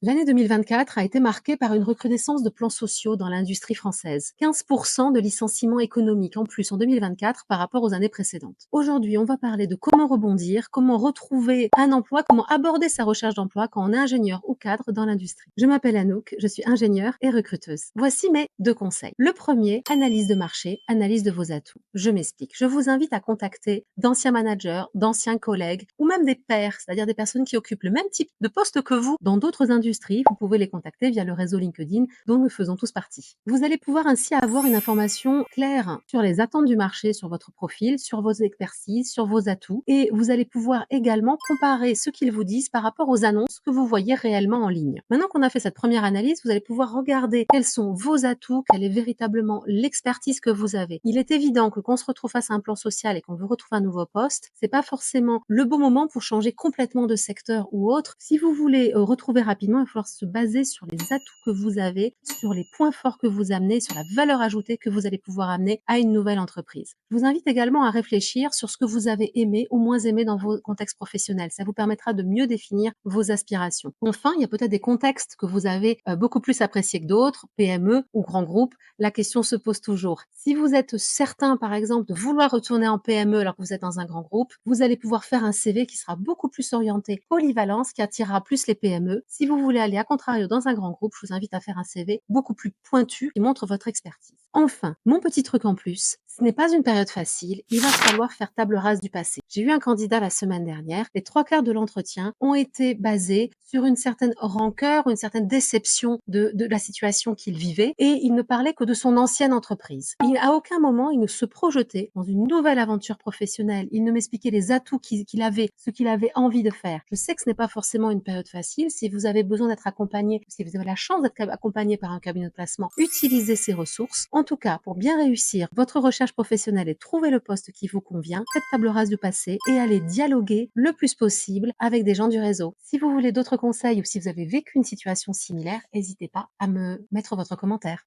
L'année 2024 a été marquée par une recrudescence de plans sociaux dans l'industrie française. 15% de licenciements économiques en plus en 2024 par rapport aux années précédentes. Aujourd'hui, on va parler de comment rebondir, comment retrouver un emploi, comment aborder sa recherche d'emploi quand on est ingénieur ou cadre dans l'industrie. Je m'appelle Anouk, je suis ingénieure et recruteuse. Voici mes 2 conseils. Le premier, analyse de marché, analyse de vos atouts. Je m'explique. Je vous invite à contacter d'anciens managers, d'anciens collègues ou même des pairs, c'est-à-dire des personnes qui occupent le même type de poste que vous dans d'autres industries. Vous pouvez les contacter via le réseau LinkedIn dont nous faisons tous partie. Vous allez pouvoir ainsi avoir une information claire sur les attentes du marché, sur votre profil, sur vos expertises, sur vos atouts et vous allez pouvoir également comparer ce qu'ils vous disent par rapport aux annonces que vous voyez réellement en ligne. Maintenant qu'on a fait cette première analyse, vous allez pouvoir regarder quels sont vos atouts, quelle est véritablement l'expertise que vous avez. Il est évident que quand on se retrouve face à un plan social et qu'on veut retrouver un nouveau poste, c'est pas forcément le bon moment pour changer complètement de secteur ou autre. Si vous voulez retrouver rapidement, il va falloir se baser sur les atouts que vous avez, sur les points forts que vous amenez, sur la valeur ajoutée que vous allez pouvoir amener à une nouvelle entreprise. Je vous invite également à réfléchir sur ce que vous avez aimé ou moins aimé dans vos contextes professionnels. Ça vous permettra de mieux définir vos aspirations. Enfin, il y a peut-être des contextes que vous avez beaucoup plus appréciés que d'autres, PME ou grands groupes. La question se pose toujours. Si vous êtes certain, par exemple, de vouloir retourner en PME alors que vous êtes dans un grand groupe, vous allez pouvoir faire un CV qui sera beaucoup plus orienté polyvalence, qui attirera plus les PME. Si vous voulez aller à contrario dans un grand groupe, je vous invite à faire un CV beaucoup plus pointu qui montre votre expertise. Enfin, mon petit truc en plus, ce n'est pas une période facile, il va falloir faire table rase du passé. J'ai eu un candidat la semaine dernière, les 3/4 de l'entretien ont été basés sur une certaine rancœur, une certaine déception de la situation qu'il vivait et il ne parlait que de son ancienne entreprise. À aucun moment, il ne se projetait dans une nouvelle aventure professionnelle, il ne m'expliquait les atouts qu'il avait, ce qu'il avait envie de faire. Je sais que ce n'est pas forcément une période facile, si vous avez besoin d'être accompagné, si vous avez la chance d'être accompagné par un cabinet de placement, utilisez ces ressources. En tout cas, pour bien réussir votre recherche professionnelle et trouver le poste qui vous convient, faites table rase du passé et allez dialoguer le plus possible avec des gens du réseau. Si vous voulez d'autres conseils ou si vous avez vécu une situation similaire, n'hésitez pas à me mettre votre commentaire.